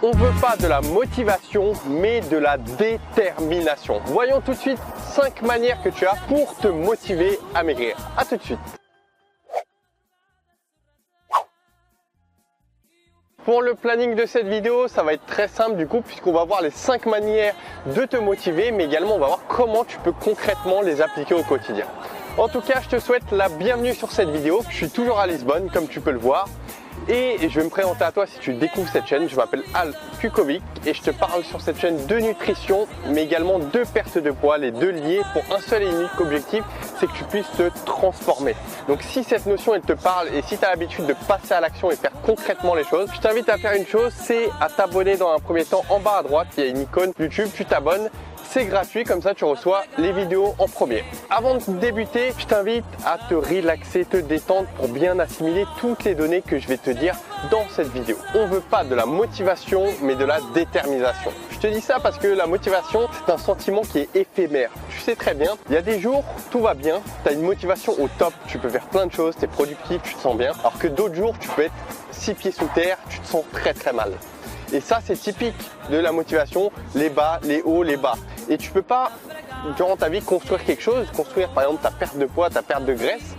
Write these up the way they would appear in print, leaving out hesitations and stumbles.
On ne veut pas de la motivation, mais de la détermination. Voyons tout de suite 5 manières que tu as pour te motiver à maigrir. A tout de suite. Pour le planning de cette vidéo, ça va être très simple du coup, puisqu'on va voir les 5 manières de te motiver, mais également on va voir comment tu peux concrètement les appliquer au quotidien. En tout cas, je te souhaite la bienvenue sur cette vidéo. Je suis toujours à Lisbonne, comme tu peux le voir. Et je vais me présenter à toi si tu découvres cette chaîne. Je m'appelle Al Kukovic et je te parle sur cette chaîne de nutrition, mais également de perte de poids, les deux liés pour un seul et unique objectif, c'est que tu puisses te transformer. Donc si cette notion elle te parle et si tu as l'habitude de passer à l'action et faire concrètement les choses, je t'invite à faire une chose, c'est à t'abonner dans un premier temps. En bas à droite, il y a une icône YouTube, tu t'abonnes. C'est gratuit, comme ça tu reçois les vidéos en premier. Avant de débuter, je t'invite à te relaxer, te détendre pour bien assimiler toutes les données que je vais te dire dans cette vidéo. On ne veut pas de la motivation, mais de la détermination. Je te dis ça parce que la motivation, c'est un sentiment qui est éphémère. Tu sais très bien, il y a des jours, tout va bien, tu as une motivation au top, tu peux faire plein de choses, tu es productif, tu te sens bien. Alors que d'autres jours, tu peux être 6 pieds sous terre, tu te sens très mal. Et ça, c'est typique de la motivation, les bas, les hauts, les bas. Et tu peux pas, durant ta vie, construire quelque chose, construire par exemple ta perte de poids, ta perte de graisse,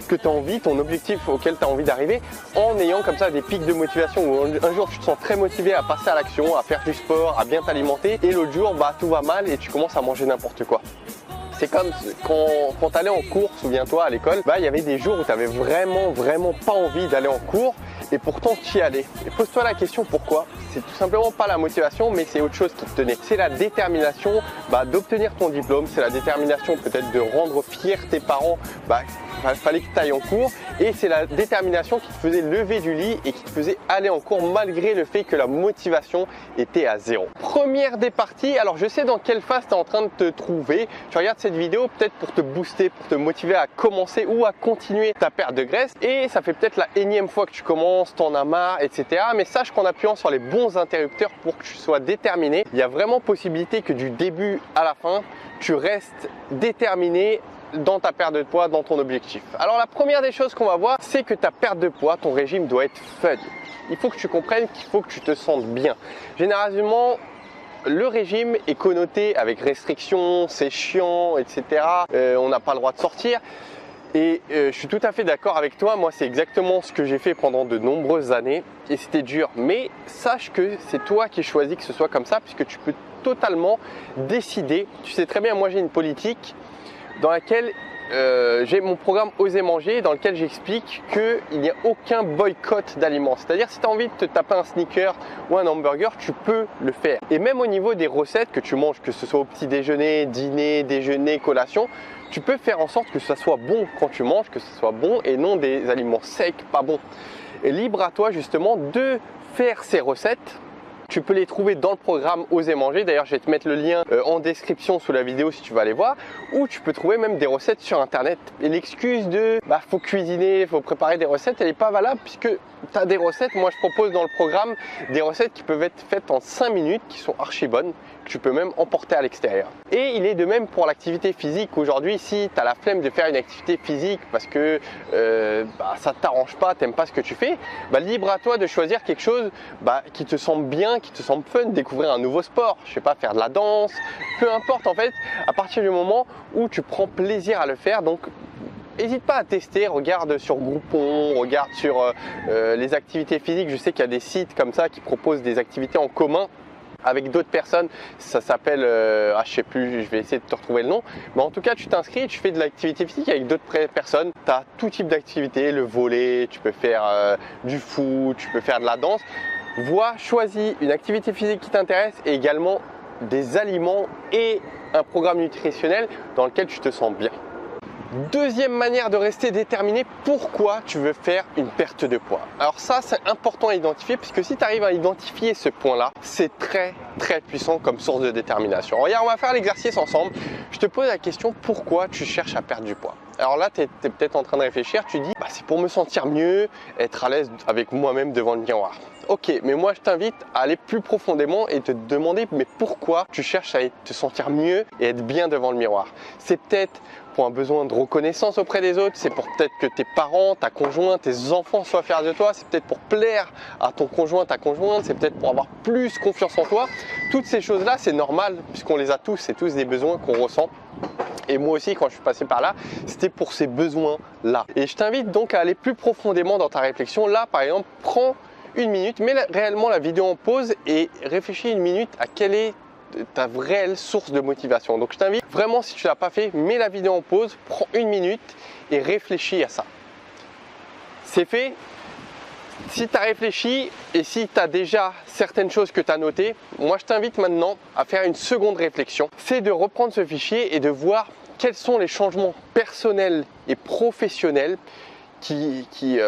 que tu as envie, ton objectif auquel tu as envie d'arriver, en ayant comme ça des pics de motivation où un jour tu te sens très motivé à passer à l'action, à faire du sport, à bien t'alimenter, et l'autre jour, bah, tout va mal et tu commences à manger n'importe quoi. C'est comme quand tu allais en cours, souviens-toi, à l'école, bah, il y avait des jours où tu n'avais vraiment pas envie d'aller en cours et pourtant tu y allais. Et pose-toi la question pourquoi. C'est tout simplement pas la motivation, mais c'est autre chose qui te tenait. C'est la détermination d'obtenir ton diplôme, c'est la détermination peut-être de rendre fiers tes parents. Il fallait que tu ailles en cours et c'est la détermination qui te faisait lever du lit et qui te faisait aller en cours malgré le fait que la motivation était à zéro. Première des parties, alors je sais dans quelle phase tu es en train de te trouver. Tu regardes cette vidéo peut-être pour te booster, pour te motiver à commencer ou à continuer ta perte de graisse et ça fait peut-être la énième fois que tu commences, t'en as marre, etc. Mais sache qu'en appuyant sur les bons interrupteurs pour que tu sois déterminé, il y a vraiment possibilité que du début à la fin, tu restes déterminé dans ta perte de poids, dans ton objectif. Alors la première des choses qu'on va voir, c'est que ta perte de poids, ton régime doit être fun. Il faut que tu comprennes qu'il faut que tu te sentes bien. Généralement, le régime est connoté avec restrictions, c'est chiant, etc. On n'a pas le droit de sortir. Et je suis tout à fait d'accord avec toi, moi c'est exactement ce que j'ai fait pendant de nombreuses années et c'était dur. Mais sache que c'est toi qui choisis que ce soit comme ça puisque tu peux totalement décider. Tu sais très bien, moi j'ai une politique dans laquelle j'ai mon programme Oser manger dans lequel j'explique qu'il n'y a aucun boycott d'aliments. C'est-à-dire si tu as envie de te taper un sneaker ou un hamburger, tu peux le faire. Et même au niveau des recettes que tu manges, que ce soit au petit déjeuner, dîner, déjeuner, collation, tu peux faire en sorte que ça soit bon quand tu manges, que ce soit bon et non des aliments secs, pas bons. Et libre à toi justement de faire ces recettes. Tu peux les trouver dans le programme Oser manger. D'ailleurs, je vais te mettre le lien en description sous la vidéo si tu vas aller voir. Ou tu peux trouver même des recettes sur internet. Et l'excuse de faut cuisiner, faut préparer des recettes, elle n'est pas valable puisque tu as des recettes. Moi, je propose dans le programme des recettes qui peuvent être faites en 5 minutes, qui sont archi bonnes, que tu peux même emporter à l'extérieur. Et il est de même pour l'activité physique. Aujourd'hui, si tu as la flemme de faire une activité physique parce que ça ne t'arrange pas, tu n'aimes pas ce que tu fais, libre à toi de choisir quelque chose qui te semble bien, qui te semble fun, découvrir un nouveau sport, je sais pas, faire de la danse, peu importe en fait, à partir du moment où tu prends plaisir à le faire. Donc n'hésite pas à tester, regarde sur Groupon, regarde sur les activités physiques. Je sais qu'il y a des sites comme ça qui proposent des activités en commun avec d'autres personnes, ça s'appelle, je sais plus, je vais essayer de te retrouver le nom, mais en tout cas tu t'inscris, tu fais de l'activité physique avec d'autres personnes, tu as tout type d'activité, le volley, tu peux faire du foot, tu peux faire de la danse. Choisis une activité physique qui t'intéresse et également des aliments et un programme nutritionnel dans lequel tu te sens bien. Deuxième manière de rester déterminé, pourquoi tu veux faire une perte de poids. Alors ça, c'est important à identifier puisque si tu arrives à identifier ce point-là, c'est très puissant comme source de détermination. Regarde, on va faire l'exercice ensemble. Je te pose la question, pourquoi tu cherches à perdre du poids? Alors là, tu es peut-être en train de réfléchir, tu dis, c'est pour me sentir mieux, être à l'aise avec moi-même devant le miroir. Ok, mais moi je t'invite à aller plus profondément et te demander mais pourquoi tu cherches à te sentir mieux et être bien devant le miroir. C'est peut-être pour un besoin de reconnaissance auprès des autres, c'est pour peut-être que tes parents, ta conjointe, tes enfants soient fiers de toi, c'est peut-être pour plaire à ton conjoint, ta conjointe, c'est peut-être pour avoir plus confiance en toi. Toutes ces choses-là, c'est normal puisqu'on les a tous, c'est tous des besoins qu'on ressent. Et moi aussi, quand je suis passé par là, c'était pour ces besoins-là. Et je t'invite donc à aller plus profondément dans ta réflexion. Là, par exemple, prends une minute, mets réellement la vidéo en pause et réfléchis une minute à quelle est ta réelle source de motivation. Donc je t'invite vraiment, si tu ne l'as pas fait, mets la vidéo en pause, prends une minute et réfléchis à ça. C'est fait. Si tu as réfléchi et si tu as déjà certaines choses que tu as notées, moi je t'invite maintenant à faire une seconde réflexion. C'est de reprendre ce fichier et de voir quels sont les changements personnels et professionnels qui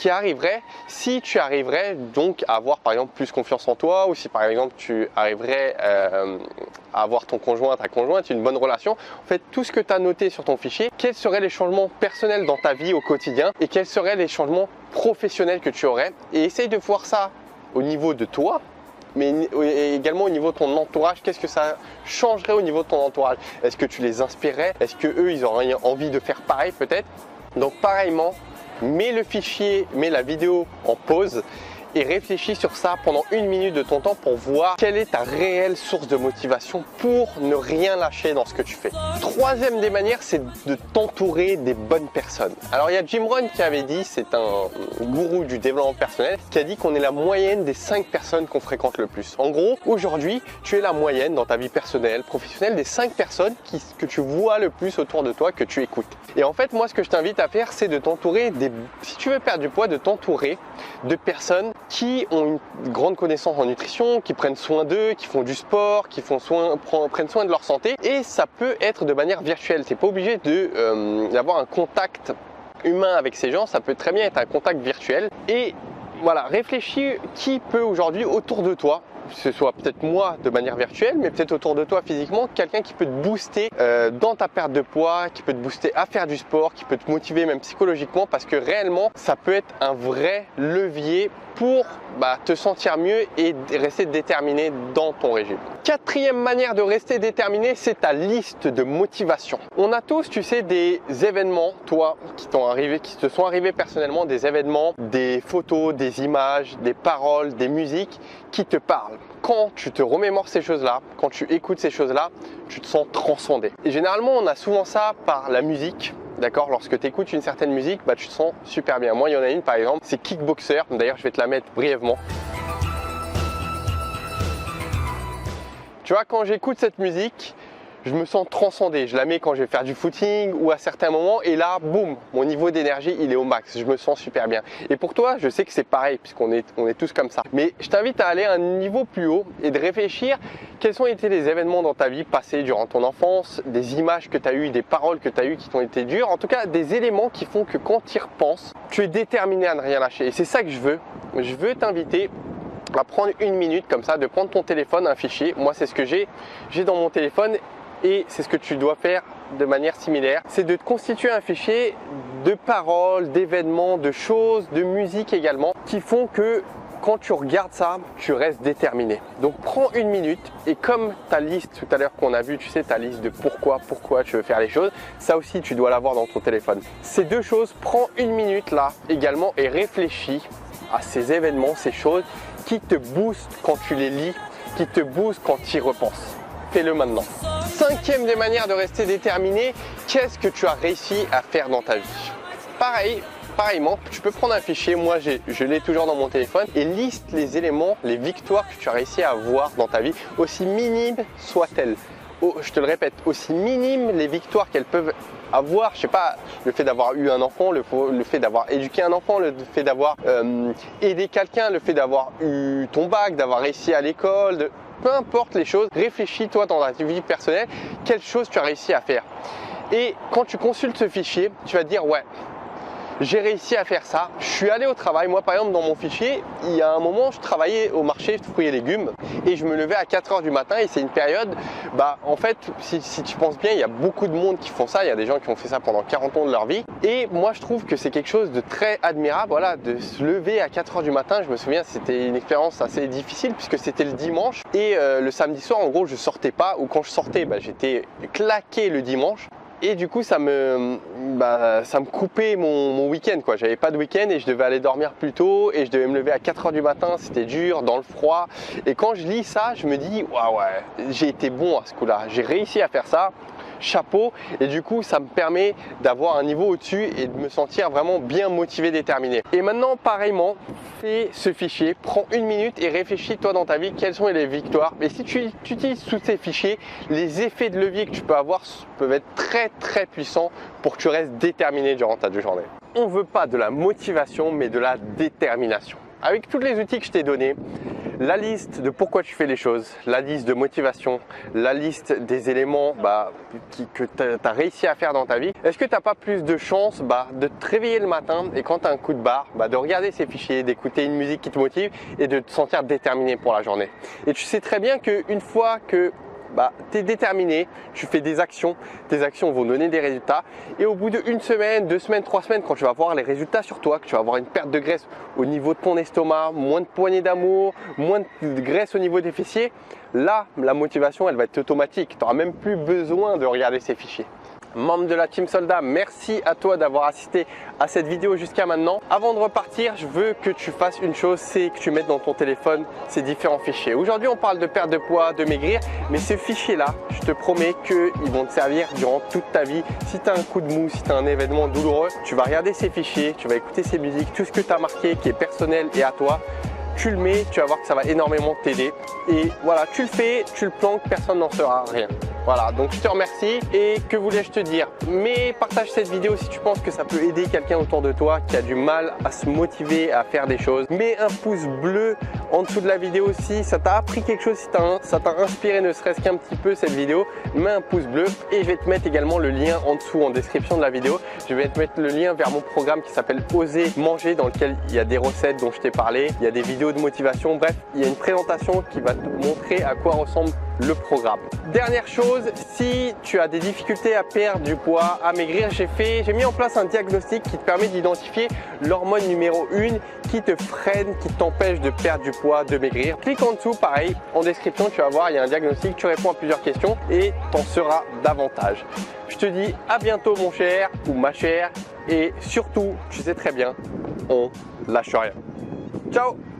arriverait si tu arriverais donc à avoir par exemple plus confiance en toi, ou si par exemple tu arriverais à avoir ton conjoint, ta conjointe, une bonne relation. En fait, tout ce que tu as noté sur ton fichier, quels seraient les changements personnels dans ta vie au quotidien et quels seraient les changements professionnels que tu aurais, et essaye de voir ça au niveau de toi, mais également au niveau de ton entourage. Qu'est-ce que ça changerait au niveau de ton entourage? Est-ce que tu les inspirerais? Est-ce que eux ils auraient envie de faire pareil peut-être? Donc pareillement, mets le fichier, mets la vidéo en pause et réfléchis sur ça pendant une minute de ton temps pour voir quelle est ta réelle source de motivation pour ne rien lâcher dans ce que tu fais. Troisième des manières, c'est de t'entourer des bonnes personnes. Alors il y a Jim Rohn qui avait dit, c'est un gourou du développement personnel, qui a dit qu'on est la moyenne des 5 personnes qu'on fréquente le plus. En gros, aujourd'hui, tu es la moyenne dans ta vie personnelle, professionnelle, des 5 personnes que tu vois le plus autour de toi, que tu écoutes. Et en fait, moi, ce que je t'invite à faire, c'est de t'entourer si tu veux perdre du poids, de t'entourer de personnes qui ont une grande connaissance en nutrition, qui prennent soin d'eux, qui font du sport, qui prennent soin de leur santé. Et ça peut être de manière virtuelle. Tu n'es pas obligé d'avoir un contact humain avec ces gens, ça peut très bien être un contact virtuel. Et voilà, réfléchis qui peut aujourd'hui autour de toi, que ce soit peut-être moi de manière virtuelle, mais peut-être autour de toi physiquement, quelqu'un qui peut te booster dans ta perte de poids, qui peut te booster à faire du sport, qui peut te motiver même psychologiquement, parce que réellement ça peut être un vrai levier pour te sentir mieux et rester déterminé dans ton régime. Quatrième manière de rester déterminé, c'est ta liste de motivation. On a tous, tu sais, des événements, toi, qui te sont arrivés personnellement, des événements, des photos, des images, des paroles, des musiques qui te parlent. Quand tu te remémores ces choses-là, quand tu écoutes ces choses-là, tu te sens transcendé. Et généralement, on a souvent ça par la musique. D'accord, lorsque tu écoutes une certaine musique, tu te sens super bien. Moi, il y en a une par exemple, c'est Kickboxer. D'ailleurs, je vais te la mettre brièvement. Tu vois, quand j'écoute cette musique, je me sens transcendé. Je la mets quand je vais faire du footing ou à certains moments, et là, boum, mon niveau d'énergie, il est au max. Je me sens super bien. Et pour toi, je sais que c'est pareil, puisqu'on est tous comme ça. Mais je t'invite à aller à un niveau plus haut et de réfléchir quels ont été les événements dans ta vie passée durant ton enfance, des images que tu as eues, des paroles que tu as eues qui t'ont été dures. En tout cas, des éléments qui font que quand tu y repenses, tu es déterminé à ne rien lâcher. Et c'est ça que je veux. Je veux t'inviter à prendre une minute comme ça, de prendre ton téléphone, un fichier. Moi, c'est ce que j'ai dans mon téléphone. Et c'est ce que tu dois faire de manière similaire, c'est de te constituer un fichier de paroles, d'événements, de choses, de musique également, qui font que quand tu regardes ça, tu restes déterminé. Donc prends une minute et comme ta liste tout à l'heure qu'on a vu, tu sais, ta liste de pourquoi tu veux faire les choses, ça aussi tu dois l'avoir dans ton téléphone. Ces deux choses, prends une minute là également et réfléchis à ces événements, ces choses qui te boostent quand tu les lis, qui te boostent quand tu y repenses. Fais-le maintenant. Cinquième des manières de rester déterminé, qu'est-ce que tu as réussi à faire dans ta vie? Pareillement, tu peux prendre un fichier, moi je l'ai toujours dans mon téléphone, et liste les éléments, les victoires que tu as réussi à avoir dans ta vie, aussi minimes soient-elles. Je te le répète, aussi minimes les victoires qu'elles peuvent avoir, je sais pas, le fait d'avoir eu un enfant, le fait d'avoir éduqué un enfant, le fait d'avoir aidé quelqu'un, le fait d'avoir eu ton bac, d'avoir réussi à l'école, peu importe les choses, réfléchis toi dans ta vie personnelle, quelles choses tu as réussi à faire. Et quand tu consultes ce fichier, tu vas te dire ouais, j'ai réussi à faire ça, je suis allé au travail. Moi par exemple dans mon fichier, il y a un moment je travaillais au marché de fruits et légumes et je me levais à 4 h du matin et c'est une période, en fait si tu penses bien, il y a beaucoup de monde qui font ça, il y a des gens qui ont fait ça pendant 40 ans de leur vie et moi je trouve que c'est quelque chose de très admirable, voilà, de se lever à 4 h du matin. Je me souviens, c'était une expérience assez difficile puisque c'était le dimanche et le samedi soir en gros je sortais pas, ou quand je sortais j'étais claqué le dimanche. Et du coup, ça me coupait mon week-end, quoi. J'avais pas de week-end et je devais aller dormir plus tôt et je devais me lever à 4 h du matin. C'était dur, dans le froid. Et quand je lis ça, je me dis, waouh, ouais, j'ai été bon à ce coup-là. J'ai réussi à faire ça. Chapeau. Et du coup, ça me permet d'avoir un niveau au-dessus et de me sentir vraiment bien motivé, déterminé. Et maintenant, pareillement, fais ce fichier, prends 1 minute et réfléchis toi dans ta vie quelles sont les victoires. Et si tu utilises tous ces fichiers, les effets de levier que tu peux avoir peuvent être très puissants pour que tu restes déterminé durant ta journée. On veut pas de la motivation, mais de la détermination. Avec tous les outils que je t'ai donnés, la liste de pourquoi tu fais les choses, la liste de motivation, la liste des éléments que tu as réussi à faire dans ta vie, est-ce que tu n'as pas plus de chance de te réveiller le matin et quand tu as un coup de barre, de regarder ces fichiers, d'écouter une musique qui te motive et de te sentir déterminé pour la journée. Et tu sais très bien qu'une fois que tu es déterminé, tu fais des actions, tes actions vont donner des résultats et au bout de 1 semaine, 2 semaines, 3 semaines, quand tu vas voir les résultats sur toi, que tu vas avoir une perte de graisse au niveau de ton estomac, moins de poignées d'amour, moins de graisse au niveau des fessiers, là, la motivation, elle va être automatique. Tu n'auras même plus besoin de regarder ces fichiers. Membre de la Team Soldat, merci à toi d'avoir assisté à cette vidéo jusqu'à maintenant. Avant de repartir, je veux que tu fasses une chose, c'est que tu mettes dans ton téléphone ces différents fichiers. Aujourd'hui, on parle de perte de poids, de maigrir, mais ces fichiers-là, je te promets qu'ils vont te servir durant toute ta vie. Si tu as un coup de mou, si tu as un événement douloureux, tu vas regarder ces fichiers, tu vas écouter ces musiques, tout ce que tu as marqué qui est personnel et à toi. Tu le mets, tu vas voir que ça va énormément t'aider. Et voilà, tu le fais, tu le planques, personne n'en saura rien. Voilà, donc je te remercie et que voulais-je te dire? Mais partage cette vidéo si tu penses que ça peut aider quelqu'un autour de toi qui a du mal à se motiver à faire des choses. Mets un pouce bleu en dessous de la vidéo si ça t'a appris quelque chose, si ça t'a inspiré ne serait-ce qu'un petit peu cette vidéo. Mets un pouce bleu et je vais te mettre également le lien en dessous en description de la vidéo. Je vais te mettre le lien vers mon programme qui s'appelle Oser manger, dans lequel il y a des recettes dont je t'ai parlé, il y a des vidéos de motivation, bref, il y a une présentation qui va te montrer à quoi ressemble le programme. Dernière chose, si tu as des difficultés à perdre du poids, à maigrir, j'ai mis en place un diagnostic qui te permet d'identifier l'hormone numéro 1 qui te freine, qui t'empêche de perdre du poids, de maigrir. Clique en dessous, pareil, en description, tu vas voir, il y a un diagnostic, tu réponds à plusieurs questions et t'en seras davantage. Je te dis à bientôt mon cher ou ma chère et surtout, tu sais très bien, on lâche rien. Ciao!